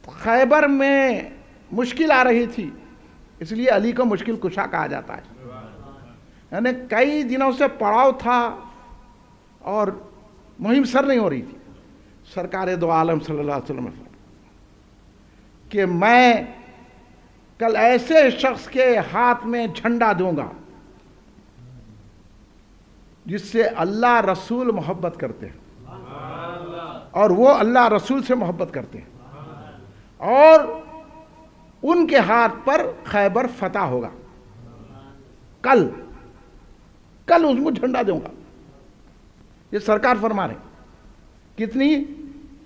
خیبر میں مشکل آ رہی تھی، اس لیے علی کو مشکل کشا کہا جاتا ہے. یعنی کئی دنوں سے پڑاؤ تھا اور مہم سر نہیں ہو رہی تھی. سرکار دو عالم صلی اللہ علیہ وسلم کہ میں کل ایسے شخص کے ہاتھ میں جھنڈا دوں گا جس سے اللہ رسول محبت کرتے ہیں اور وہ اللہ رسول سے محبت کرتے ہیں، اور ان کے ہاتھ پر خیبر فتح ہوگا. کل اس کو جھنڈا دوں گا. یہ سرکار فرما رہے ہیں. کتنی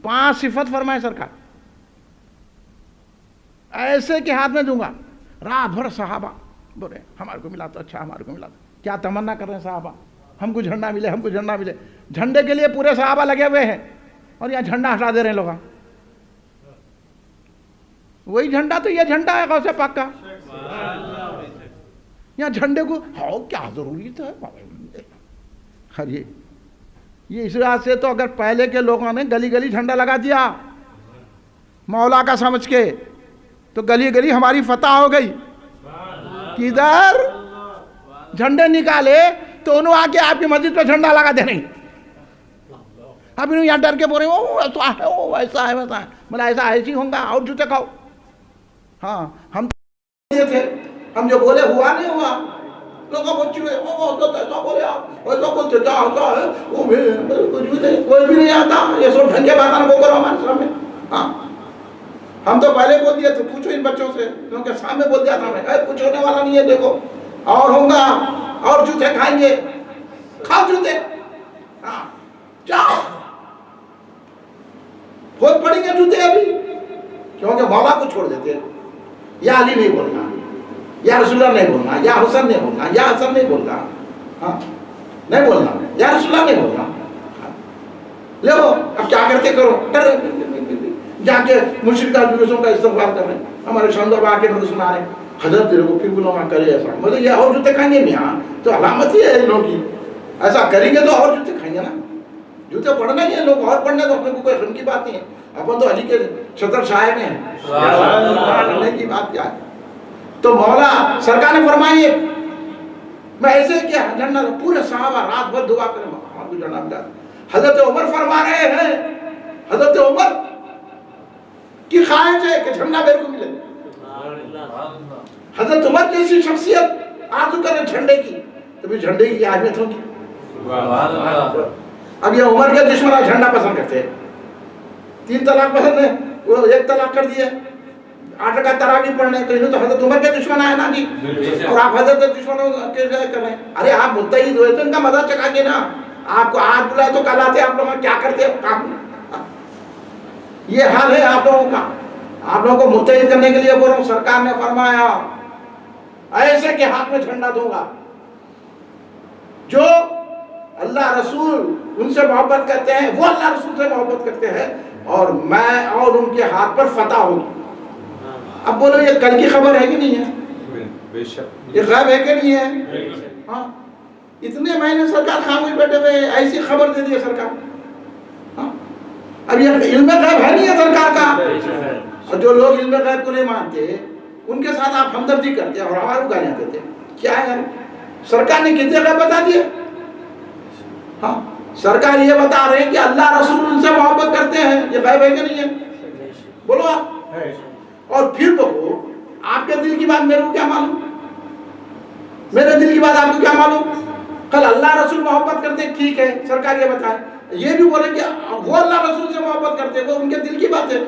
5 صفت فرمائے سرکار. ایسے کے ہاتھ میں دوں گا. رات بھر صحابہ بولے ہمارے کو ملا تو اچھا، ہمارے کو ملا تو. کیا تمنا کر رہے ہیں صحابہ؟ ہم کو جھنڈا ملے، ہم کو جھنڈا ملے. جھنڈے کے لیے پورے صحابہ لگے ہوئے ہیں اور یہاں جھنڈا ہٹا دے رہے ہیں لوگ. وہی جھنڈا تو یہ جھنڈا ہے غوث پاک کا. یہاں جھنڈے کو کیا ضروری تھا؟ یہ اس وجہ سے تو اگر پہلے کے لوگوں نے گلی گلی جھنڈا لگا دیا مولا کا سمجھ کے تو گلی گلی ہماری فتح ہو گئی. کدھر جھنڈے نکالے تو انہوں آ کے آپ کی مسجد پہ جھنڈا لگا دے رہی. اب انہوں یہاں ڈر کے بول رہے ہیں ایسا ہے ویسا ہے. مطلب ایسا ایسی ہوں گا اور جوتے کھاؤ. ہاں ہم تھے، ہم جو بولے ہوا نہیں ہوا. لوگوں کو بولے آپ ایسا بولتے کیا ہوتا ہے وہ کچھ بھی نہیں، کوئی بھی نہیں آتا. یہ سب ڈھنگ کے بات نہ کرو ہمارے سامنے. ہاں ہم تو پہلے بول دیے تھے. پوچھو ان بچوں سے، ان کے سامنے بول دیا تھا میں کچھ ہونے والا نہیں ہے. دیکھو اور ہوں گا اور جوتے کھائیں گے. کھاؤ جوتے. ہاں جاؤ خود پڑیں گے جوتے ابھی، کیونکہ مولا کو چھوڑ دیتے. یا علی نہیں بولنا، یا رسول اللہ نہیں بولنا، یا حسن نہیں بولنا، یا حسن نہیں بولنا. ہاں نہیں بولنا، یا رسول اللہ نہیں بولنا. لو اب کیا کرتے کرو. جا کے مشرکہ جلوسوں کا استغفار کر رہے ہیں. ہمارے شاندار آ کے سنا رہے ہیں حضرت تیرے کو پھر بولو نہ کرے ایسا. مطلب یہ اور جوتے کھائیں گے نہیں. ہاں تو علامت ہی ہے ان لوگوں کی. ایسا کریں گے تو اور جوتے کھائیں گے نا. جوتے پڑھنا ہی ہے لوگ اور پڑھنا تو اپنے کو کوئی غم کی بات نہیں ہے. اپن تو علی کے چھتر شاہے میں ہیں. پڑھنے کی بات کیا ہے. تو مولا سرکار نے فرمائی میں ایسے کیا جھنڈا پورے صحابہ رات بھر دعا کریں ہمارے کو جھنڈا ملا. حضرت عمر فرما رہے ہیں، حضرت عمر کی خواہش ہے کہ جھنڈا میرے کو ملے. حضرت عمر جیسی شخصیت آرزو کرے جھنڈے کی تو بھی جھنڈے کی اہمیت ہوگی. اب یہ عمر کے دشمن جھنڈا پسند کرتے ہیں. 3 طلاق پسند ہے، وہ 1 طلاق کر دیے. 8 رکعت تراویح پڑھنے تو انہوں تو حضرت عمر کے دشمن آئے نا جی. اور آپ حضرت دشمنوں کے کر رہے ہیں. ارے آپ متحد ہوئے تو ان کا مزہ چکا کے نا. آپ کو آج بلائے تو کل آتے. آپ لوگ کیا کرتے کام. یہ حال ہے آپ لوگوں کا. آپ لوگوں کو متحد کرنے کے لیے بول رہا ہوں. سرکار نے فرمایا ایسے کے ہاتھ میں جھنڈا دوں گا جو اللہ رسول ان سے محبت کرتے ہیں، وہ اللہ رسول سے محبت کرتے ہیں، اور میں اور ان کے ہاتھ پر فتح ہوگی. اب بولو یہ کل کی خبر ہے کہ نہیں ہے؟ یہ غیب ہے کہ نہیں ہے؟ ہاں اتنے مہینے سرکار خاموش بیٹھے ہوئے ایسی خبر دے دی سرکار. اب یہ علم غیب ہے نہیں ہے سرکار کا. اور جو لوگ علم غیب کو نہیں مانتے ان کے ساتھ آپ ہمدردی کرتے اور ہمارے گالیاں دیتے. کیا ہے سرکار نے کتنے غیب بتا دیے. ہاں سرکار یہ بتا رہے ہیں کہ اللہ رسول ان سے محبت کرتے ہیں. یہ غیب ہے کہ نہیں ہے؟ بولو آپ. اور پھر بولو آپ کے دل کی بات میرے کو کیا معلوم، میرے دل کی بات آپ کو کیا معلوم. کل اللہ رسول محبت کرتے ٹھیک ہے سرکار یہ بتائے. یہ بھی بولے کہ وہ اللہ رسول سے محبت کرتے، وہ ان کے دل کی بات ہے.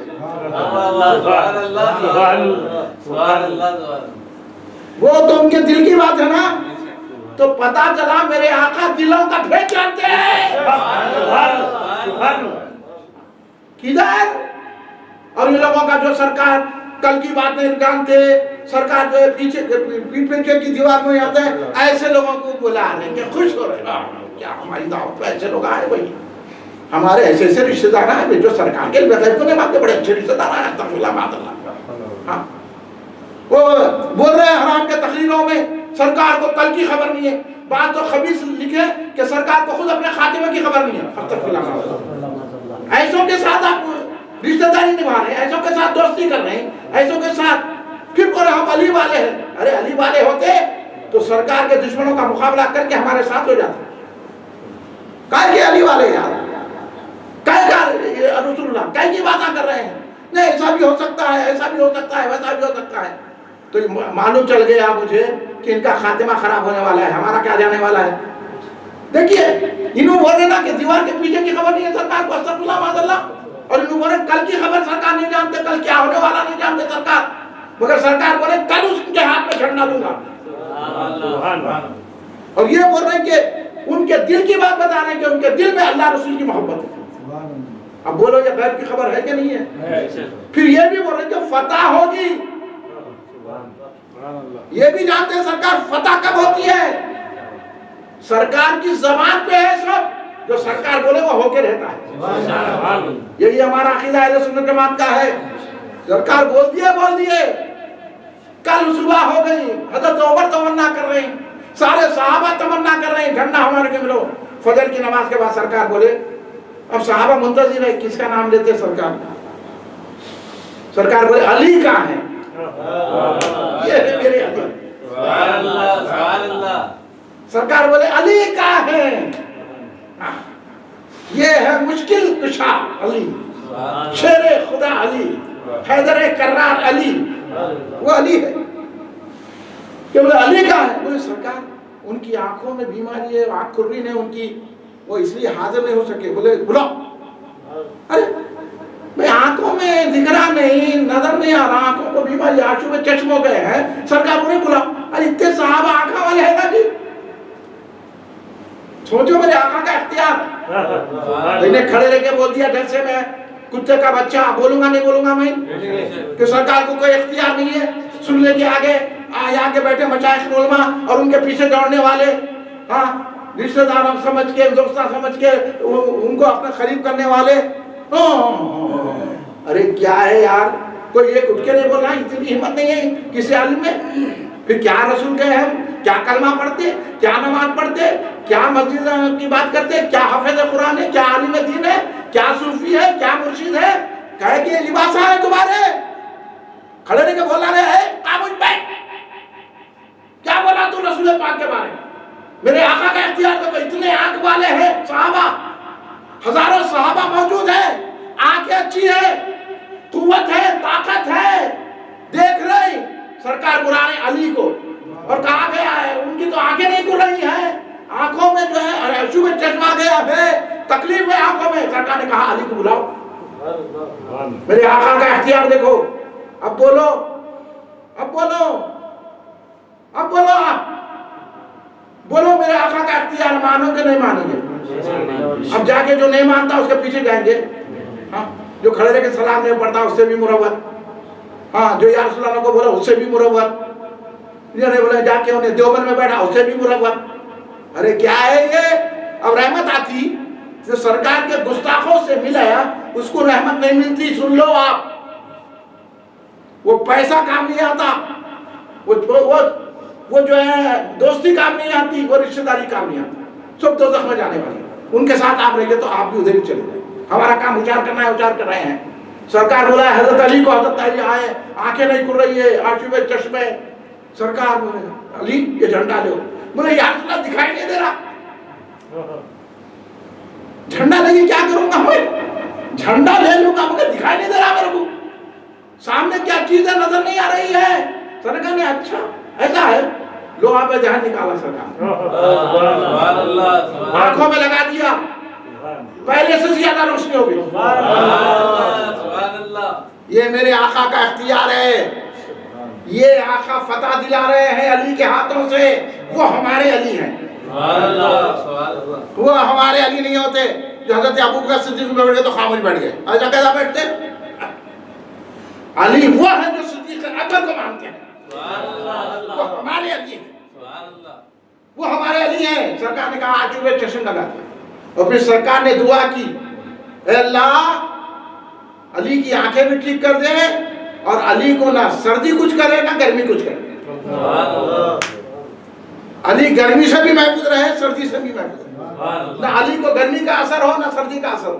وہ تو ان کے دل کی بات ہے نا. تو پتا چلا میرے آقا دلوں کا بھید جانتے ہیں. کدھر. اور یہ لوگوں کا جو سرکار کل کی بات نہیں جانتے، سرکار جو ہے پیچھے کی دیوار میں آتے ہیں، ایسے لوگوں کو بلا رہے ہیں کہ خوش ہو رہے ہیں. کیا ہماری دعوت پہ ایسے لوگ آئے بھائی. ہمارے ایسے ایسے رشتہ دار ہیں جو سرکار کے بغیر کو نہیں مانتے. بڑے اچھے رشتہ دار ہیں. ہاں وہ بول رہے ہیں حرام کے تقریروں میں سرکار کو کل کی خبر نہیں ہے. بات تو خبیث لکھے کہ سرکار کو خود اپنے خاتمے کی خبر نہیں ہے. ایسوں کے ساتھ آپ رشتہ داری نبھا رہے ہیں، ایسوں کے ساتھ دوستی کر رہے ہیں، ایسوں کے ساتھ پھر بولے ہم علی والے ہیں. ارے علی والے ہوتے تو سرکار کے دشمنوں کا مقابلہ کر کے ہمارے ساتھ ہو جاتے. کائے کے علی والے یار، کائے کا رسول اللہ، کائے کی باتیں کر رہے ہیں؟ نہیں ایسا بھی ہو سکتا ہے، ایسا بھی ہو سکتا ہے، ویسا بھی ہو سکتا ہے. تو معلوم چل گیا مجھے کہ ان کا خاتمہ خراب ہونے والا ہے، ہمارا کیا جانے والا ہے. دیکھیے انہوں بول رہے نا کہ دیوار کے پیچھے کی خبر نہیں ہے سرکار کو، استغفر اللہ معاذ اللہ. اور انہوں بول رہے کل کی خبر سرکار نہیں جانتے، کل کیا ہونے والا نہیں جانتے سرکار، مگر سرکار بولے کل اس کے ہاتھ میں جھنڈا دوں گا. اور یہ بول رہے ہیں کہ ان کے دل کی بات بتا رہے ہیں کہ ان کے دل میں اللہ رسول کی محبت ہے. اب بولو یہ غیب کی خبر ہے کہ نہیں ہے؟ پھر یہ بھی بول رہے ہیں کہ فتح ہوگی. یہ بھی جانتے ہیں سرکار فتح کب ہوتی ہے؟ سرکار کی زبان پہ ہے سب، جو سرکار بولے وہ ہو کے رہتا ہے. یہی ہمارا عقیدہ اہل سنت جماعت کا ہے. سرکار بول دیے کل صبح ہو گئی. حضرت عمر تمنا کر رہے ہیں، سارے صحابہ تمنا کر رہے ہیں جھنڈا ہمارے کے ملو. فجر کی نماز کے بعد سرکار بولے. اب صحابہ منتظر ہے کس کا نام لیتے سرکار. سرکار بولے علی کہاں ہے؟ یہ ہے میرے علی. سرکار بولے علی کہاں ہے؟ یہ ہے مشکل کشا علی، شیر خدا علی، حیدر کرار علی. وہ علی ہے. کہ بولے علی کہاں ہے؟ بولے سرکار ان کی آنکھوں میں بیماری ہے، آنکھ کھل رہی ہے ان کی، وہ اس لیے حاضر نہیں ہو سکے. بولے بلاؤ. ارے میں آنکھوں میں دکھ رہا نہیں، نظر نہیں آ رہا، آنکھوں کو بیماری، آنسو میں چشم ہو گئے ہیں. سرکار بولے بلاؤ. ارے اتنے صحابہ آنکھوں والے ہیں نا جی. سوچو میرے آقا کا اختیار. انہیں کھڑے رہ کے بول دیا جیسے میں کتے کا بچہ، بولوں گا نہیں بولوں گا میں، کہ سرکار کو کوئی اختیار نہیں ہے. سننے کے آگے بیٹھے مشائخ علماء اور ان کے پیچھے دوڑنے والے، ہاں رشتہ دار سمجھ کے، دوستہ سمجھ کے ان کو اپنے قریب کرنے والے. ارے کیا ہے یار، کوئی ایک اٹھ کے نہیں بول رہا، اتنی ہمت نہیں ہے کسی عالم میں. پھر کیا رسول کے ہم کیا کلمہ پڑھتے، کیا نماز پڑھتے، کیا مسجد کی بات کرتے، کیا حافظ قرآن ہے، کیا عالم دین ہے، کیا صوفی ہے، کیا مرشد ہے. کہے کہ لباسہ ہے تمہارے. کھڑے رہ کے بولا رہے ہیں خاموش بیٹھ. کیا بولا تو رسول پاک کے بارے میں؟ میرے آقا کا اختیار تو اتنے آنکھ والے ہیں صحابہ، ہزاروں صحابہ موجود ہیں، آنکھیں اچھی ہیں، قوت ہے، طاقت ہے، دیکھ رہے سرکار بلا رہے علی کو. اور کہا گیا ہے ان کی تو آنکھیں نہیں کھل رہی ہیں، آنکھوں میں جو ہے عشو میں چشمہ گیا ہے، تکلیف ہے آنکھوں میں. سرکار نے کہا علی کو بلاؤ. میرے آقا کا اختیار دیکھو. اب بولو، اب بولو، اب بولو، آپ بولو میرے آقا کا اختیار مانو کہ نہیں مانو گے؟ اب جا کے جو نہیں مانتا اس کے پیچھے جائیں گے. ہاں جو کھڑے رہ کے سلام نہیں پڑھتا اس سے بھی مروت. ہاں جو یا رسول اللہ کو بولا اس سے بھی مروت. یہ بولے جا کے انہیں دیوبند میں بیٹھا اس سے بھی مروت. ارے کیا ہے یہ؟ اب رحمت آتی جو سرکار کے گستاخوں سے ملا اس کو رحمت نہیں ملتی. سن لو آپ، وہ پیسہ کام نہیں آتا، وہ جو ہے دوستی کام نہیں آتی، وہ رشتہ داری کام نہیں آتی. سب دوزخ میں جانے والے ہیں. ان کے ساتھ آپ رہیے تو آپ بھی ادھر ہی چلے جائیں. ہمارا کام اچار کرنا ہے، اچار کر رہے ہیں. سرکار بولا ہے حضرت علی کو، حضرت علی آئے، آنکھیں نہیں کھل رہی ہے، آنسو میں چشمے. سرکار بولے علی یہ جھنڈا لو. بولے یا رسول اللہ دکھائی نہیں دے رہا. جھنڈا لے کیا کروں گا میں؟ جھنڈا لے لوں گا مگر دکھائی نہیں دے رہا میرے کو، سامنے کیا چیزیں نظر نہیں آ رہی ہے. سرکار نے اچھا ایسا ہے، لوہا پہ دھیان نکالا سرکار، آنکھوں میں لگا دیا، پہلے سے زیادہ روشنی ہو گئی. یہ میرے آقا کا اختیار ہے. یہ آقا فتح دلا رہے ہیں علی کے ہاتھوں سے. وہ ہمارے علی ہیں، وہ ہمارے علی نہیں ہوتے جو حضرت ابوبکر صدیق میں بیٹھ گئے تو خاموش بیٹھ گئے. ایسا کیسا بیٹھتے؟ علی وہ ہے جو صدیق اکبر کو مانتے ہیں. وہ ہمارے علی ہیں، وہ ہمارے علی ہیں. سرکار نے کہا آنسو میں چشم لگا دیا. اور پھر سرکار نے دعا کی، اے اللہ علی کی آنکھیں بھی ٹھیک کر دے، اور علی کو نہ سردی کچھ کرے نہ گرمی کچھ کرے. علی گرمی سے بھی محفوظ رہے، سردی سے بھی محفوظ رہے. نہ علی کو گرمی کا اثر ہو نہ سردی کا اثر ہو.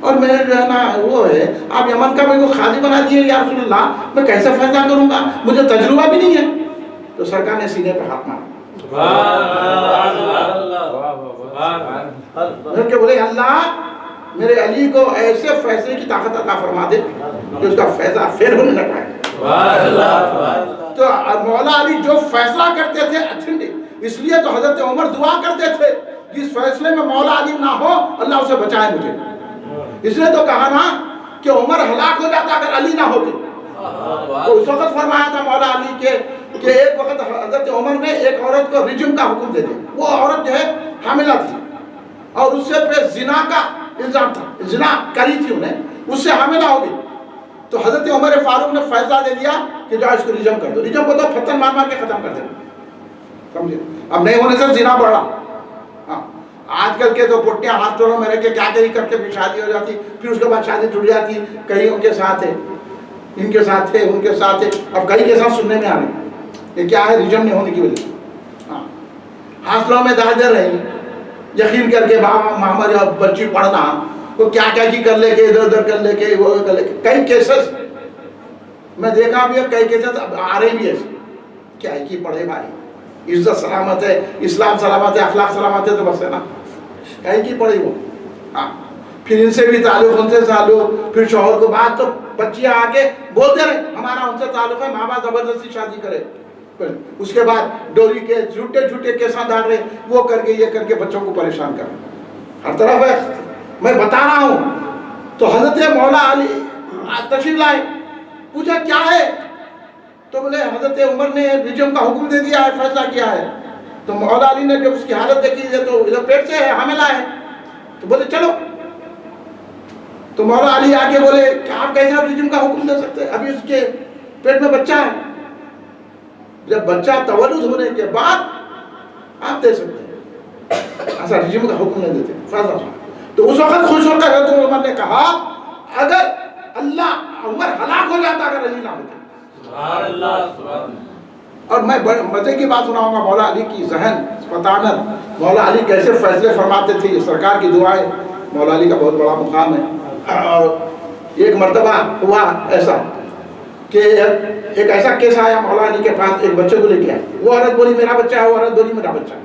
اور میں جو ہے نا وہ ہے آپ یمن کا میرے کو قاضی بنا دیے یا رسول اللہ، میں کیسے فیصلہ کروں گا، مجھے تجربہ بھی نہیں ہے. تو سرکار نے سینے پہ ہاتھ مارا کہ بولے اللہ میرے علی کو ایسے فیصلے کی طاقت عطا فرما دے کہ اس کا فیصلہ فیل ہونے نہ پائے. تو مولا علی جو فیصلہ کرتے تھے اتھنٹک، اس لیے تو حضرت عمر دعا کرتے تھے جس فیصلے میں مولا علی نہ ہو اللہ اسے بچائے مجھے. اس لیے تو کہا نا کہ عمر ہلاک ہو جاتا اگر علی نہ ہوتے. تو اس وقت فرمایا تھا مولا علی کہ ایک وقت حضرت عمر نے ایک عورت کو رجم کا حکم دے دیا. وہ عورت جو ہے حاملہ تھی اور اس سے پہ زنا کا الزام تھا، زنا کری تھی انہیں، اس سے حاملہ ہو گئی. تو حضرت عمر فاروق نے فیصلہ دے دیا کہ جاؤ اس کو رجم کر دو. رجم کو تو پتھر مار مار کے ختم کر دیں. سمجھے؟ اب نہیں ہونے سے زنا بڑھا. ہاں آج کل کے تو پٹیاں ہاتھ توڑوں میں رہ کے کیا کہیں کر کے پھر شادی ہو جاتی، پھر اس کے بعد شادی ٹوٹ جاتی. کہیں ان کے ساتھ ہے، ان کے ساتھ ہے، ان کے ساتھ ہے. اب کئی کے ساتھ سننے میں آ رہے یہ کیا ہے، رجم نہیں ہونے کی وجہ سے. ہاں حاصلوں میں دار دے رہی یقین کر کے محمد بچی پڑھنا وہ کیا کیا کی کر لے کے ادھر ادھر کر لے کے وہ کر لے کے. کئی کیسز میں دیکھا بھی ہے، کئی کیسز آ رہے بھی ایسے کیا کی پڑھے بھائی، عزت سلامت ہے، اسلام سلامت ہے، اخلاق سلامت ہے تو بس ہے نا، کہیں کی پڑھی وہ. ہاں پھر ان سے بھی تعلق، ان سے تعلق، پھر شوہر کو بات، تو بچیاں آ کے بولتے رہے ہمارا ان سے تعلق ہے، ماں باپ زبردستی شادی کرے. اس کے بعد ڈوری کے جھوٹے جھوٹے کیساں ڈال رہے، وہ کر کے یہ کر کے بچوں کو پریشان کر رہے ہر طرف ہے. میں بتا رہا ہوں. تو حضرت مولا علی تشریف لائے، پوچھا کیا ہے، تو بولے حضرت عمر نے رجم کا حکم دے دیا ہے، فیصلہ کیا ہے. تو مولا علی نے جب اس کی حالت دیکھی ہے تو ادھر پیٹ سے ہے، حاملہ ہے. تو بولے چلو. تو مولا علی آگے بولے کہ آپ کیسے رجم کا حکم دے سکتے ہیں، ابھی اس کے پیٹ میں بچہ ہے. جب بچہ تولد ہونے کے بعد آپ دے سکتے ہیں، ایسا رجم کا حکم نہیں دیتے فیصلہ. تو اس وقت خوش ہو کر حضرت عمر نے کہا اگر اللہ عمر ہلاک ہو جاتا اگر علی نہ ہوتے. اور میں مزے کی بات سناؤں گا مولا علی کی ذہن فطانت، مولا علی کیسے فیصلے فرماتے تھے. یہ سرکار کی دعائیں، مولا علی کا بہت بڑا مقام ہے. اور ایک مرتبہ ہوا ایسا کہ ایک ایسا کیس آیا مولا علی کے پاس، ایک بچے کو لے کے آیا. وہ عورت بولی میرا بچہ ہے، وہ عورت بولی میرا بچہ ہے.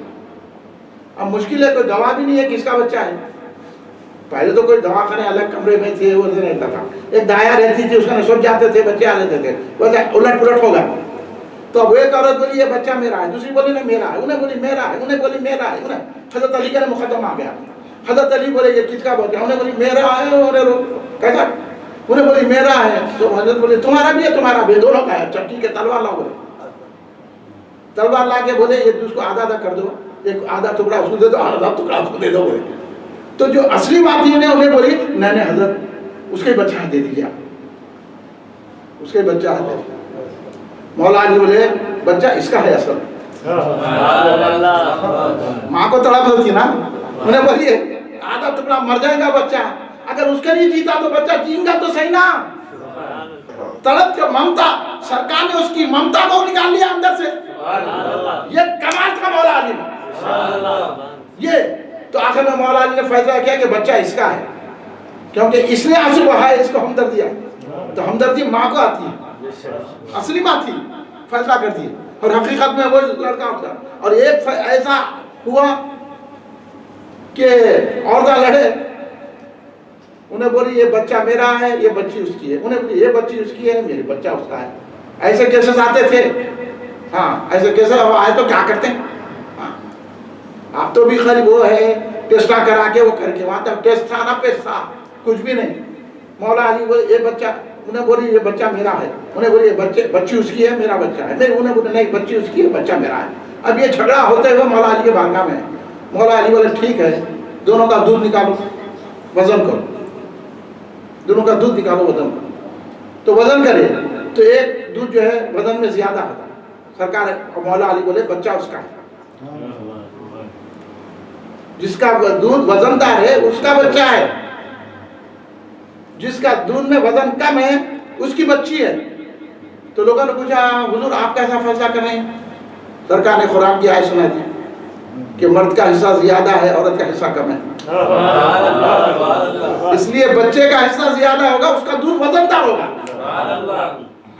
اب مشکل ہے، کوئی گواہ بھی نہیں ہے کس کا بچہ ہے. پہلے تو کوئی دواخانے الگ کمرے میں تھے، وہ نہیں رہتا تھا. ایک دایا رہتی تھی، اس کا سوچ جاتے تھے، بچے آ لیتے تھے، ویسے الٹ پلٹ ہوگا. تو اب ایک عورت بولی یہ بچہ میرا ہے، دوسری بولی نہیں میرا ہے، انہیں بولی میرا ہے، انہیں بولی میرا ہے. حضرت علی کا مقدمہ آ گیا. حضرت علی بولے یہ کس کا بچہ، انہیں بولی میرا ہے، کیسا، انہیں بولی میرا ہے. تو حضرت بولے تمہارا بھی ہے، تمہارا بھی، دونوں کا ہے. اچھا ٹھیک ہے، تلوار لاؤ. بولے تلوار لا کے بولے یہ اس کو آدھا آدھا کر دو، ایک آدھا ٹکڑا اس کو دے دو، آدھا ٹکڑا اس کو دے دو. بولے تو جو اصلی بات یہ انہیں بولی نہیں نہیں حضرت اس کے بچہ دے دیجیے، اس کے بچہ دے دیجیے. مولا علی بولے بچہ اس کا ہے اصل. ماں کو تڑپ ہوتی نا، انہیں بولیے آدھا ٹکڑا مر جائے گا بچہ، اگر اس کے نہیں جیتا تو بچہ جین گا تو صحیح نا. تڑپ کے ممتا، سرکار نے اس کی ممتا کو نکال لیا اندر سے. یہ کمال تھا مولا علی میں. یہ تو آخر میں مولا علی نے فیصلہ کیا کہ بچہ اس کا ہے، کیونکہ اس نے آنسو بہائے، اس کو ہمدردی آئی. تو ہمدردی ماں کو آتی ہے، اصلی بات تھی، فیصلہ کرتی ہے. اور حقیقت میں وہ لڑکا ہوتا. اور ایک ایسا ہوا کہ عورتیں لڑے، انہیں بولی یہ بچہ میرا ہے، یہ بچی اس کی ہے. انہیں بولی یہ بچی اس کی ہے، میری بچہ اس کا ہے. ایسے کیسز آتے تھے. ہاں ایسے کیسز آئے تو کیا کرتے ہیں. آپ تو بھی خیر وہ ہے ٹیسٹا کرا کے وہ کر کے، وہاں تک ٹیسٹ تھا نہ پیسٹ تھا، کچھ بھی نہیں. مولا علی بولے یہ بچہ، انہیں بولی یہ بچہ میرا ہے. انہیں بولی یہ بچی اس کی ہے، میرا بچہ ہے. انہیں بولی نہیں بچی اس کی ہے، بچہ میرا ہے. اب یہ جھگڑا ہوتے ہوئے مولا علی کے بارگاہ میں. مولا علی بولے ٹھیک ہے، دونوں کا دودھ نکالو، وزن کرو. دونوں کا دودھ نکالو، وزن کرو. تو وزن کرے تو ایک دودھ جو ہے وزن میں زیادہ ہوتا ہے. سرکار مولا علی بولے بچہ اس کا ہے، جس کا دودھ وزن دار ہے اس کا بچہ ہے، جس کا دودھ میں وزن کم ہے اس کی بچی ہے. تو لوگوں نے پوچھا حضور آپ کیسا فیصلہ کر رہے ہیں. سرکار نے قرآن کی آیت سنا دی کہ مرد کا حصہ زیادہ ہے، عورت کا حصہ کم ہے. اس لیے بچے کا حصہ زیادہ ہوگا، اس کا دودھ وزندار ہوگا.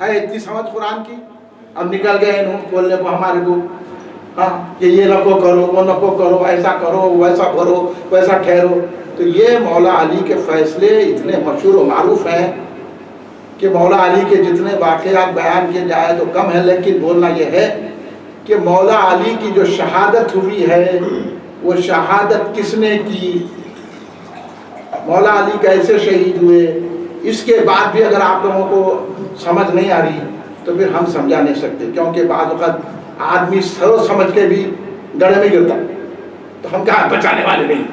ہے اتنی سمجھ قرآن کی. اب نکل گئے انہوں بولنے کو ہمارے کو، ہاں کہ یہ نکو کرو، وہ نکو کرو، ایسا کرو، ویسا کرو، ویسا ٹھہرو. تو یہ مولا علی کے فیصلے اتنے مشہور و معروف ہیں کہ مولا علی کے جتنے واقعات بیان کیے جائے تو کم ہیں، لیکن بولنا یہ ہے کہ مولا علی کی جو شہادت ہوئی ہے وہ شہادت کس نے کی، مولا علی کیسے شہید ہوئے، اس کے بعد بھی اگر آپ لوگوں کو سمجھ نہیں آ رہی تو پھر ہم سمجھا نہیں سکتے. کیونکہ بعض وقت آدمی سوچ سمجھ کے بھی گڑھے میں گرتا، تو ہم کہاں بچانے والے نہیں.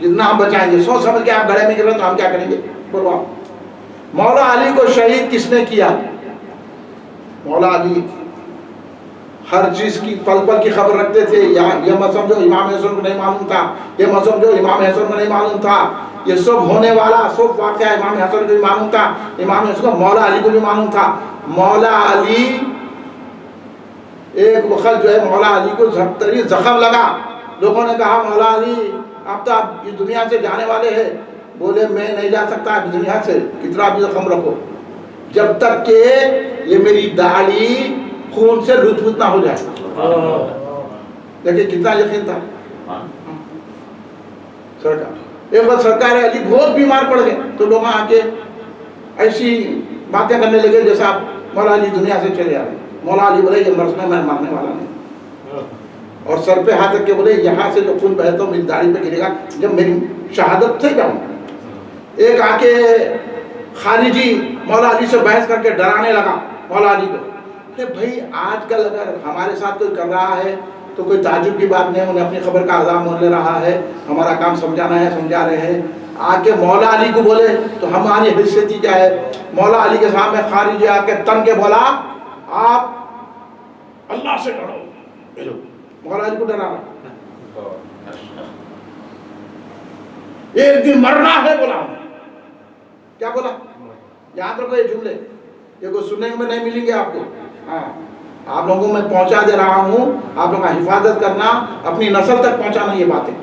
جتنا ہم بچائیں گے، سوچ سمجھ کے آپ گڑھے میں گر رہے تو ہم کیا کریں گے؟ بولو آپ. مولا علی کو شہید کس نے کیا؟ مولا علی ہر چیز کی پل پل کی خبر رکھتے تھے. یہ مت سمجھو امام حسن کو نہیں معلوم تھا، یہ مت سمجھو امام حسن کو نہیں معلوم تھا. یہ سب ہونے والا سب واقعہ امام حسن کو بھی معلوم تھا، امام حسن کو، مولا علی کو بھی معلوم تھا. مولا علی ایک وقت جو ہے مولا علی کو زخم لگا. لوگوں نے کہا مولا علی اب تو آپ اس دنیا سے جانے والے ہیں. بولے میں نہیں جا سکتا اس دنیا سے، کتنا بھی زخم رکھو، جب تک کہ یہ میری داڑھی خون سے لطف نہ ہو جائے. دیکھیں کتنا یقین تھا سرکار. ایک بار سرکار علی بہت بیمار پڑ گئے تو لوگ آ کے ایسی باتیں کرنے لگے جیسا مولا علی دنیا سے چلے آ رہے. مولا علی بولے یہ مرض میں مرنے والا نہیں. اور سر پہ ہاتھ رکھ کے بولے یہاں سے جو خون بہتا میری داڑھی پہ گرے گا جب میری شہادت سے جاؤں. ایک آ کے خارجی مولا علی سے بحث کر کے ڈرانے لگا مولا علی کو. بھائی آج کل اگر ہمارے ساتھ کوئی کر رہا ہے تو کوئی تعجب کی بات نہیں، انہیں اپنی خبر کا عذاب مول لے رہا ہے، ہمارا کام سمجھانا ہے، سمجھا رہے ہیں. آ کے مولا علی کو بولے تو ہماری حیثیت کیا ہے. مولا علی کے سامنے خارجی آ کے تن کے بولا آپ اللہ سے ڈرو. مولا علی کو ڈرا رہا، ایک دن مرنا ہے بولا. کیا بولا؟ یاد رکھو یہ جملے، یہ کوئی سننے میں نہیں ملیں گے آپ کو. ہاں آپ لوگوں کو میں پہنچا دے رہا ہوں، آپ لوگوں کا حفاظت کرنا، اپنی نسل تک پہنچانا یہ باتیں.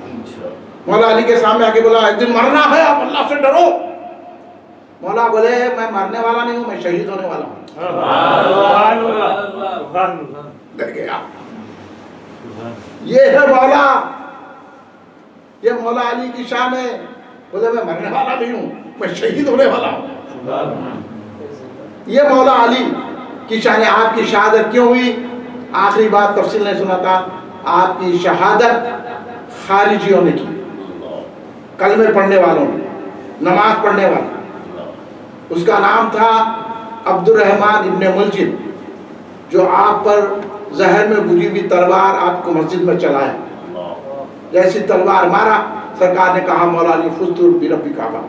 مولا علی کے سامنے آ کے بولا ایک دن مرنا ہے آپ اللہ سے ڈرو. مولا بولے میں مرنے والا نہیں ہوں، میں شہید ہونے والا ہوں. ڈر گیا. یہ ہے مولا، یہ مولا علی کی شان ہے. بولے میں مرنے والا نہیں ہوں، میں شہید ہونے والا ہوں. یہ مولا علی کی شان ہے. آپ کی شہادت کیوں ہوئی؟ آخری بات تفصیل نہیں سنا تھا. آپ کی شہادت خارجیوں نے کی، کلمے پڑھنے والوں نے، نماز پڑھنے والے. اس کا نام تھا عبد الرحمن ابن ملجم، جو آپ پر زہر میں گری ہوئی تلوار آپ کو مسجد میں چلائے. جیسی تلوار مارا سرکار نے کہا مولا علی فزت برب کعبہ،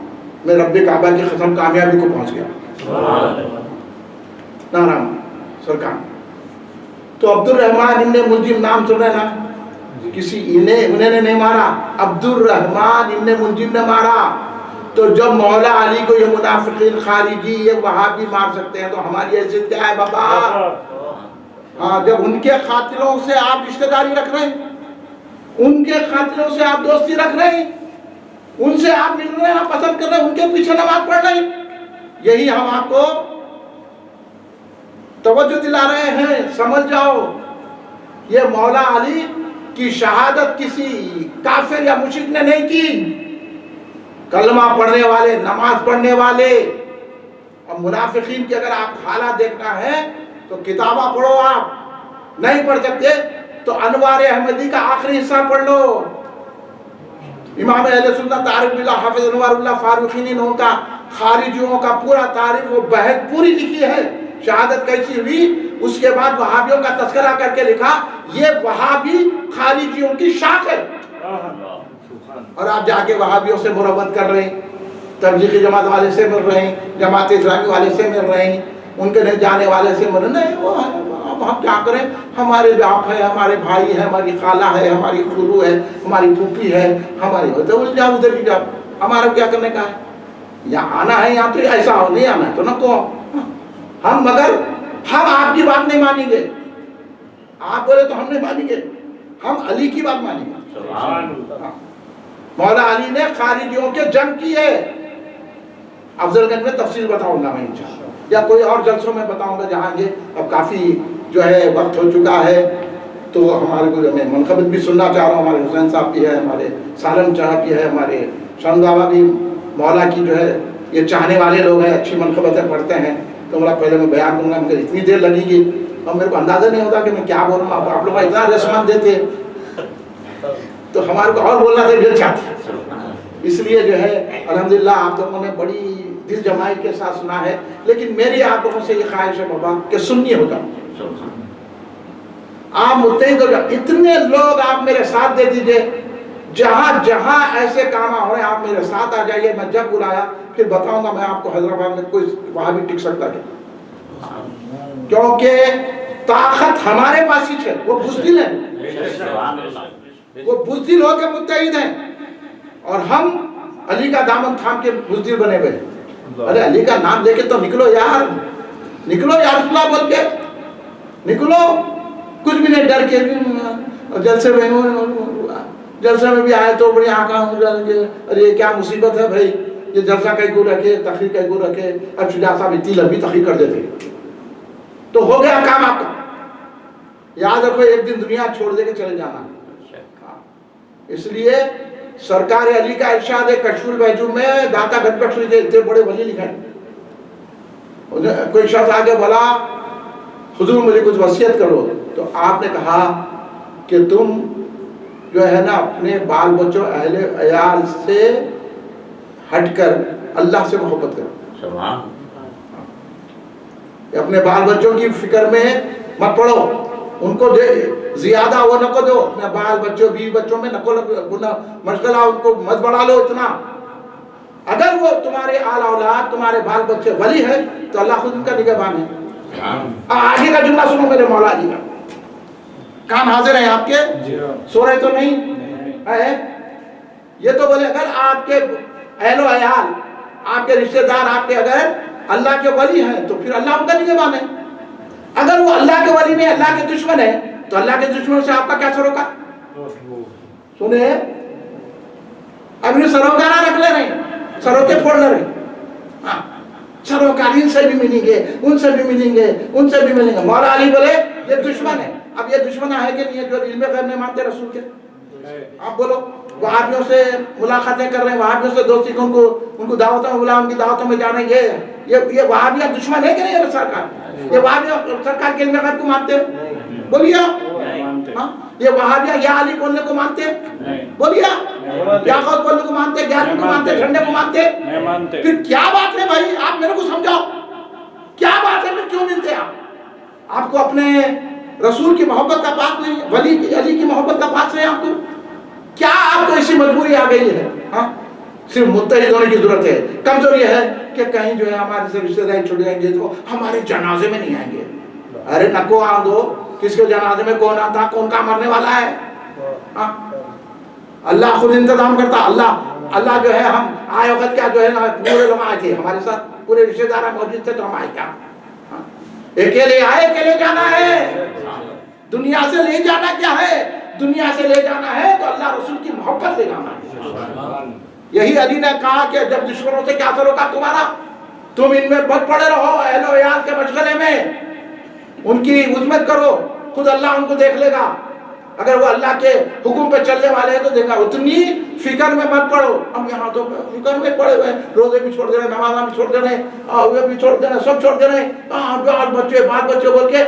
میں رب کعبہ کی قسم کامیابی کو پہنچ گیا. نارام سرکار. تو عبد الرحمن ابن ملجم نام سن رہے نا، کسی انہیں نے نہیں مارا، عبد الرحمن ابن ملجم نے مارا. تو جب مولا علی کو یہ منافقین خارجی یہ وہابی مار سکتے ہیں تو ہماری حیثیت کیا ہے بابا؟ ہاں جب ان کے قاتلوں سے آپ رشتہ داری رکھ رہے ہیں، ان کے قاتلوں سے آپ دوستی رکھ رہے ہیں، ان سے آپ مل رہے ہیں، آپ پسند کر رہے ہیں، ان کے پیچھے نماز پڑھ رہے ہیں، یہی ہم آپ کو توجہ دلا رہے ہیں. سمجھ جاؤ یہ مولا علی کی شہادت کسی کافر یا مشرک نے نہیں کی. کلمہ پڑھنے والے، نماز پڑھنے والے. اور منافقین کی اگر آپ حالات دیکھنا ہے تو کتابہ پڑھو. آپ نہیں پڑھ سکتے تو انوار احمدی کا آخری حصہ پڑھ لو. امام اہل سنت عارف باللہ حافظ انوار اللہ فاروقی نے ان کا خارجیوں کا پورا تاریخ و بحث پوری لکھی ہے. شہادت کیسی ہوئی، اس کے بعد وہابیوں کا تذکرہ کر کے لکھا یہ وہابی خارجیوں کی شاخ ہے. اور آپ جا کے وہابیوں سے مروت کر رہے ہیں، تبلیغی جماعت والے سے مل رہے ہیں، جماعت اسلامی والے سے مل رہے ہیں، ان کے جانے والے سے مل رہے ہیں. اب ہم کیا کریں؟ ہمارے باپ ہے، ہمارے بھائی ہے، ہماری خالہ ہے، ہماری خلو ہے، ہماری پھوپھی ہے، ہماری جاؤ ادھر بھی جاؤ، ہمارا کیا کرنے کا ہے؟ یہاں آنا ہے، یہاں تو ایسا ہو، نہیں آنا ہے تو نہ کو. ہم مگر ہم آپ کی بات نہیں مانیں گے. آپ بولے تو ہم نہیں مانیں گے، ہم علی کی بات مانیں گے. مولا علی نے خارجیوں کے جنگ کی ہے. افضل گنج میں تفصیل بتاؤں گا میں انشاءاللہ, یا کوئی اور جلسوں میں بتاؤں گا جہاں یہ اب کافی جو ہے وقت ہو چکا ہے. تو ہمارے کو میں منقبت بھی سننا چاہ رہا ہوں. ہمارے حسین صاحب کی ہے, ہمارے سالم صاحب کی ہے, ہمارے شان بابا بھی مولا کی جو ہے یہ چاہنے والے لوگ ہیں, اچھی منقبتیں پڑھتے ہیں. تو مولا پہلے میں بیان کروں گا, مجھے اتنی دیر لگے گی اور میرے کو اندازہ نہیں ہوتا کہ میں کیا بول رہا ہوں. آپ لوگ اتنا رسمان دیتے تو ہمارے کو اور بولنا دل چاہتے. اس لیے جو ہے الحمدللہ آپ لوگوں نے بڑی دل جمائی کے ساتھ سنا ہے. لیکن میری آپ لوگوں سے یہ خواہش ہے بابا کہ سنیے ہو جاؤ, آپ متحد ہو جاؤ. اتنے لوگ آپ میرے ساتھ دے دیجئے, جہاں جہاں ایسے کام ہو رہے ہیں آپ میرے ساتھ آ جائیے. میں جب بلایا پھر بتاؤں گا میں آپ کو حیدرآباد میں کوئی وہاں بھی ٹک سکتا ہے, کیونکہ طاقت ہمارے پاس ہی ہے. وہ بزدل ہیں, وہ بزدل ہو کے متحد ہیں, اور ہم علی کا دامن تھام کے بزدل بنے ہوئے. ارے علی کا نام لے کے تو نکلو یار, نکلو یا رسول اللہ بول کے نکلو. کچھ بھی نہیں, ڈر کے جلسے میں بھی آئے تو بڑی آنکھاں, ارے کیا مصیبت ہے بھائی, یہ جلسہ کہیں کو رکھے, تقریر کہیں کو رکھے. اب شجاع صاحب اتنی لمبی تقریر کر دیتے تو ہو گیا کام آپ کا. یاد رکھو ایک دن دنیا چھوڑ دے کے چلے جانا. اس لیے سرکار علی کا ارشاد ہے کشف البحجوب میں, داتا گنج بخش کے اتنے بڑے ولی لکھے ہیں. کوئی شخص آگے بولا حضور مجھے کچھ وصیت کرو, تو آپ نے کہا کہ تم جو ہے نا اپنے بال بچوں اہل عیال سے ہٹ کر اللہ سے محبت کرو. اپنے بال بچوں کی فکر میں مت پڑو, ان کو زیادہ وہ نہ کو دو. اپنے بال بچوں بیوی بچوں میں نہ مشغلہ, ان کو مت بڑھا لو اتنا. اگر وہ تمہارے آل اولاد تمہارے بال بچے ولی ہے تو اللہ خود ان کا نگہبان ہے. آگے کا جملہ سنو میرے مولا جی کا, کان حاضر ہیں آپ کے, سو رہے تو نہیں ہے. یہ تو بولے اگر آپ کے اہل و عیال, آپ کے رشتہ دار آپ کے اگر اللہ کے ولی ہیں تو پھر اللہ ان کا نگہبان ہے. اگر وہ اللہ کے ولی نہیں, اللہ کے دشمن ہے, تو اللہ کے دشمن سے آپ کا کیا سروکار. سنے ابھی سروکارہ رکھ لے رہے, سروکے پھوڑ لے رہے. سروکار ان سے بھی ملیں گے, ان سے بھی ملیں گے, ان سے بھی ملیں گے. مولا علی بولے یہ دشمن ہے. اب یہ دشمن ہے کہ نہیں, جو علم غیب نہیں مانتے رسول کے. آپ بولو وہابیوں سے ملاقاتیں کر رہے ہیں, وہابیوں سے دوستی کو, ان کو دعوتوں میں بلا, ان کی دعوتوں میں جا رہے ہیں. یہ وہابیہ دشمن ہے کہ نہیں سرکار. یہ وہابیہ سرکار کے علم غیب کو مانتے ہیں, بولیے. یہ وہابیہ یا علی بولنے کو مانتے ہیں, بولیے. یا خود بولنے کو مانتے, گیارہویں کو مانتے, جھنڈے کو مانتے. پھر کیا بات ہے بھائی, آپ میرے کو سمجھاؤ کیا بات ہے, پھر کیوں ملتے ہیں آپ کو اپنے رسول کی محبت کا پاس نہیں, ولی علی کی محبت کا پاس نہیں آپ کو. کیا آپ کو ایسی مجبوری آ گئی ہے. صرف متحد ہونے کی ضرورت ہے. کمزور یہ ہے کہ کہیں جو ہے ہمارے سے رشتہ داری چھوڑ جائیں گے تو ہمارے جنازے میں نہیں آئیں گے. ارے نکو آ دو, کس کے جنازے میں کون آتا, کون کا مرنے والا ہے. اللہ خود انتظام کرتا. اللہ جو ہے, ہم آئے وقت کیا جو ہے نا پورے لوگ آئے تھے ہمارے ساتھ, پورے رشتہ دار موجود تھے, تو ہم آئے کیا, اکیلے آئے, اکیلے جانا ہے. دنیا سے لے جانا کیا ہے, دنیا سے لے جانا ہے تو اللہ رسول کی محبت لے جانا ہے. یہی علی نے کہا کہ جب دشمنوں سے کیا سروکار تمہارا, تم ان میں بچ پڑے رہو اہل و عیال کے مشغلے میں, ان کی عظمت کرو, خود اللہ ان کو دیکھ لے گا. اگر وہ اللہ کے حکم پہ چلنے والے ہیں تو دیکھا. اتنی فکر میں مت پڑو. ہم یہاں تو فکر میں پڑے ہوئے, روزے بھی چھوڑ دے رہے, نمازاں بھی چھوڑ دے رہے, وہ بھی چھوڑ دے رہے, سب چھوڑ دے رہے. بال بچے بول کے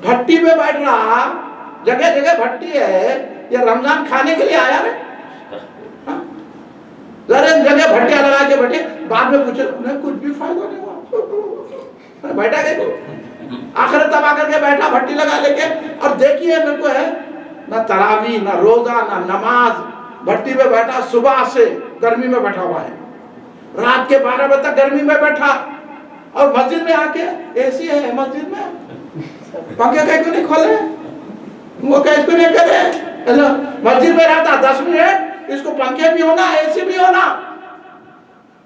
بھٹی پہ بیٹھ رہا, جگہ جگہ بھٹی ہے. یہ رمضان کھانے کے لیے آیا رہے, ذرا جگہ بھٹیاں لگا کے بیٹھے. بعد میں پوچھے کچھ بھی فائدہ نہیں ہوا, بیٹھا گئے آخر تباہ کر کے بیٹھا بھٹی لگا لے کے. اور دیکھیے میرے کو ہے نہ تراویح, نہ روزہ, نہ نماز. بھٹی میں بیٹھا, صبح سے گرمی میں بیٹھا ہوا ہے, رات کے 12 بجے تک گرمی میں بیٹھا. اور مسجد میں آ کے اے سی ہے مسجد میں, پنکھے کہیں کو نہیں کھولے, وہ کہیں کو نہیں کرے. مسجد میں رہتا 10 منٹ, اس کو پنکھے بھی ہونا, اے سی بھی ہونا.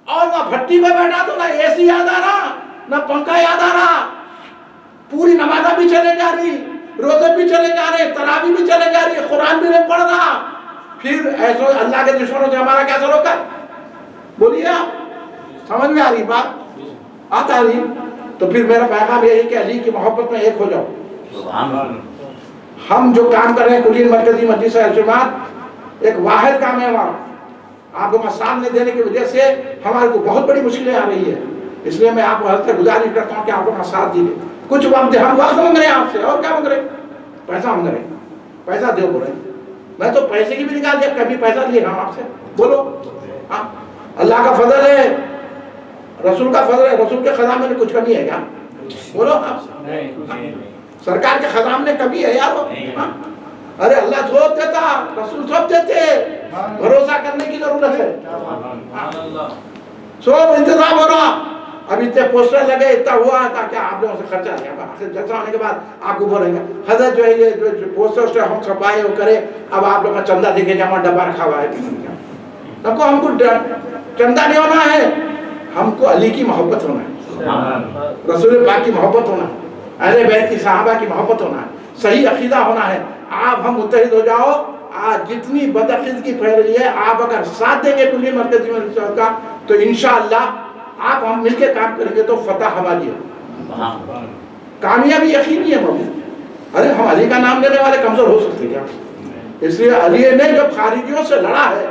اور وہ بھٹی میں بیٹھا تو نہ اے سی یاد آ رہا, نہ پنکھا یاد آ رہا. پوری نمازہ بھی چلے جا رہی, روزے بھی چلے جا رہے, تراویح بھی چلے جا رہی, قرآن بھی نہیں پڑھ رہا. پھر ایسے اللہ کے دشمنوں سے ہمارا کیا سلوک ہے؟ بولیے آپ، سمجھ میں آ رہی بات؟ آتا رہی؟ تو پھر میرا پیغام یہ ہے کہ علی کی محبت میں ایک ہو جاؤ۔ ہم جو کام کر رہے ہیں کلین مرکزی مجلس اہل سنت، ایک واحد کام ہے ہمارا، آپ کو مسائل نہیں دینے کی وجہ سے ہمارے کو بہت بڑی مشکلیں آ رہی ہے، اس لیے میں آپ کو حضرت سے گزارش کرتا ہوں کہ آپ کو مسائل دیجیے۔ کچھ وقت ہم وقت مانگ رہے ہیں آپ سے، اور کیا مانگ رہے ہیں؟ پیسہ مانگ رہے ہیں، پیسہ دو بول رہے ہیں۔ میں تو پیسے کی بھی نکال دیا، کبھی پیسہ لیے ہم آپ سے، بولو۔ ہاں، اللہ کا فضل ہے، رسول کا فضل ہے، رسول کے خزانے میں کچھ کمی ہے کیا؟ بولو آپ، سرکار کے خزانے میں کمی ہے یار؟ ارے اللہ سب دیتا، رسول سب دیتے، بھروسہ کرنے کی ضرورت ہے۔ سب انتظام ہو رہا، اب اتنے پوسٹر لگے، اتنا ہوا تھا کہ آپ لوگوں سے خرچہ لیا، آخر جلسہ ہونے کے بعد آپ کو بولیں گے حضرت جو ہے یہ جو پوسٹر ہم چھپائے وہ کرے، اب آپ لوگ کا چندہ دیکھے جمع ڈبہ رکھا ہوا ہے۔ ہم کو چندہ نہیں ہونا ہے، ہم کو علی کی محبت ہونا ہے، رسول پاک کی محبت ہونا ہے، اہل بیت کی صحابہ کی محبت ہونا ہے، صحیح عقیدہ ہونا ہے۔ آپ ہم متحد ہو جاؤ، آج جتنی بدعقیدگی پھیل رہی ہے، آپ اگر ساتھ دیں گے کلی مرکزی مجلس کا تو انشاءاللہ آپ ہم مل کے کام کریں گے تو فتح ہماری ہے، کامیابی یقینی ہے۔ بابو ارے ہم علی کا نام لینے والے کمزور ہو سکتے کیا؟ اس لیے علی نے جب خارجیوں سے لڑا ہے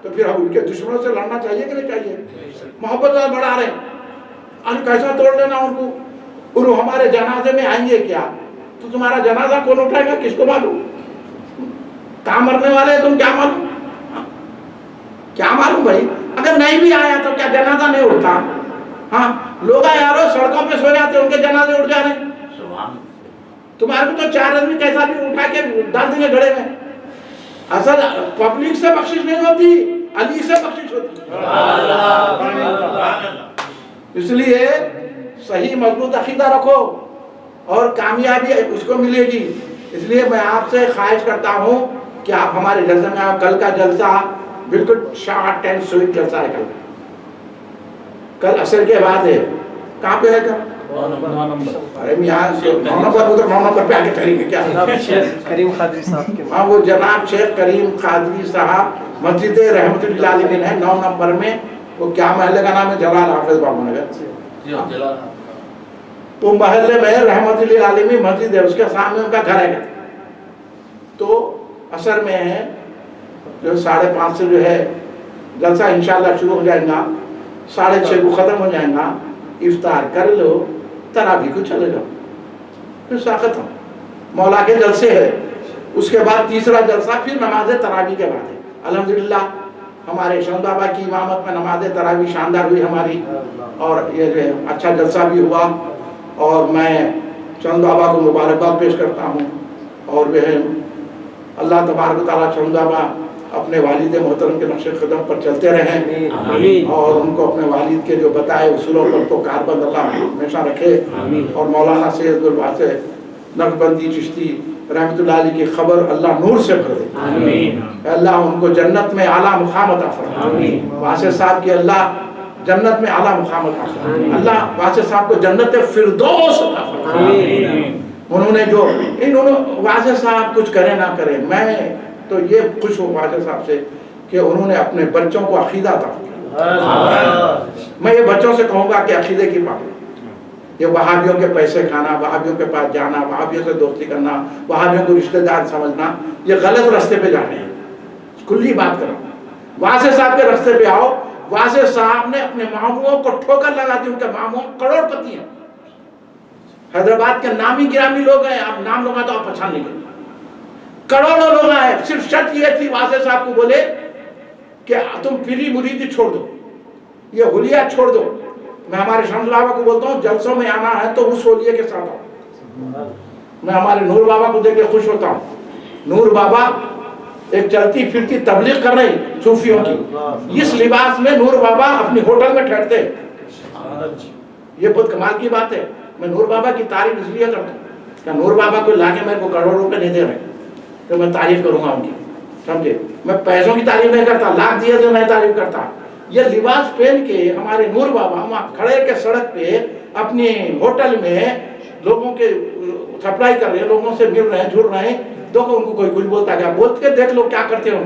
تو پھر ہم ان کے دشمنوں سے لڑنا چاہیے کہ نہیں چاہیے؟ محبت سے بڑھا رہے ہیں، کیسا توڑ لینا ان کو؟ انہوں ہمارے جنازے میں آئیں گے کیا؟ تو تمہارا جنازہ کون اٹھائے گا کس کو معلوم؟ کہاں مرنے والے ہیں تم کیا معلوم؟ کیا معلوم بھائی؟ اگر نہیں بھی آیا تو کیا جنازہ نہیں اٹھتا؟ ہاں لوگ یارو سڑکوں پہ سو جاتے ان کے جنازے اٹھ جا رہے ہیں، تمہارے کو تو 4 آدمی کیسا بھی اٹھا کے ڈال دیں گے گھڑے میں۔ اصل پبلک سے بخشش نہیں ہوتی، علی سے بخشش ہوتی۔ اس لیے صحیح مضبوط عقیدہ رکھو اور کامیابی اس کو ملے گی۔ اس لیے میں آپ سے خواہش کرتا ہوں کہ آپ ہمارے جلسے میں آؤ۔ کل کا جلسہ بالکل شارٹ اینڈ سویٹ جلسہ ہے، کل عصر کے بعد ہے۔ کہاں پہ ہے کل؟ 9 نمبر۔ ارے یہاں 9 نمبر ادھر 9 نمبر پہ آ کے ٹھہریں گے کیا؟ کریم قادری صاحب کے ہاں وہ جناب شیخ کریم قادری صاحب مسجد رحمت اللہ علیہ ہے 9 نمبر میں۔ وہ کیا محلے کا نام ہے؟ جلال حافظ بابو نگر۔ تو محلے میں رحمت اللہ علیہ مسجد ہے، اس کے سامنے ان کا گھر ہے۔ تو عصر میں ہے جو 5:30 سے جو ہے جلسہ انشاءاللہ شروع ہو جائے گا، 6:30 کو ختم ہو جائے گا۔ افطار کر لو، تراویح کو چلے جاؤ، پھر ختم۔ مولا کے جلسے ہے، اس کے بعد تیسرا جلسہ پھر نماز تراویح کے بعد ہے۔ الحمدللہ ہمارے شمد بابا کی امامت میں نماز تراویح شاندار ہوئی ہماری، اور یہ جو ہے اچھا جلسہ بھی ہوا، اور میں شمد بابا کو مبارکباد پیش کرتا ہوں۔ اور وہ اللہ تبارک و تعالیٰ شمد بابا اپنے والد محترم کے نقش قدم پر چلتے رہیں، اور ان کو اپنے والد کے جو بتائے اصولوں پر تو کاربند اللہ ہمیشہ رکھے، اور مولانا سید الواسع نقشبندی چشتی رحمت اللہ علیہ کی خبر اللہ نور سے بھر دے۔ اللہ ان کو جنت میں اعلیٰ مقام عطا فرمائے۔ واسع صاحب کی اللہ جنت میں اعلیٰ مقام عطا فرمائے۔ اللہ واسع صاحب کو جنت فردوس عطا فرمائے۔ انہوں نے واسع صاحب کچھ کرے نہ کرے، میں تو یہ خوش ہوں واسع صاحب سے کہ انہوں نے اپنے بچوں کو عقیدہ عطا فرمایا۔ میں یہ بچوں سے کہوں گا کہ عقیدے کی بات، یہ وہابیوں کے پیسے کھانا، وہابیوں کے پاس جانا، وہابیوں سے دوستی کرنا، وہابیوں کو رشتہ دار سمجھنا، یہ غلط راستے پہ جا رہے ہیں۔ کھلی بات کرو، واسع صاحب کے راستے پہ آؤ۔ واسع صاحب نے اپنے ماموں کو ٹھوکر لگا دی، ان کے ماموں کروڑ پتی ہیں، حیدرآباد کے نامی گرامی لوگ ہیں، آپ نام لوگا تو آپ پہچان لیں گے، کروڑوں لوگ آئے۔ صرف شرط یہ تھی واسع صاحب کو بولے کہ تم پیری مریدی چھوڑ دو، یہ حلیہ چھوڑ دو۔ میں ہمارے شمس بابا کو بولتا ہوں جلسوں میں آنا ہے تو اس حلیہ کے ساتھ آؤ۔ میں ہمارے نور بابا کو دیکھ کے خوش ہوتا ہوں۔ نور بابا ایک چلتی پھرتی تبلیغ کر رہی صوفیوں کی، اس لباس میں نور بابا اپنی ہوٹل میں ٹھہرتے، یہ بہت کمال کی بات ہے۔ میں نور بابا کی تعریف اس لیے کرتا ہوں کہ نور بابا کو لا کے میرے کو کروڑوں روپے نہیں دے رہے تو میں تعریف کروں گا ان کی، سمجھے؟ میں پیسوں کی تعریف نہیں کرتا، لاکھ دیے تو میں تعریف کرتا۔ یہ لباس پہن کے ہمارے نور بابا وہاں کھڑے کے سڑک پہ اپنی ہوٹل میں لوگوں کے سپلائی کر رہے ہیں، لوگوں سے مل رہے ہیں، جڑ رہے ہیں، دیکھو ان کو کوئی کچھ بولتا ہے کیا؟ بولتے کے دیکھ لو کیا کرتے ہوں،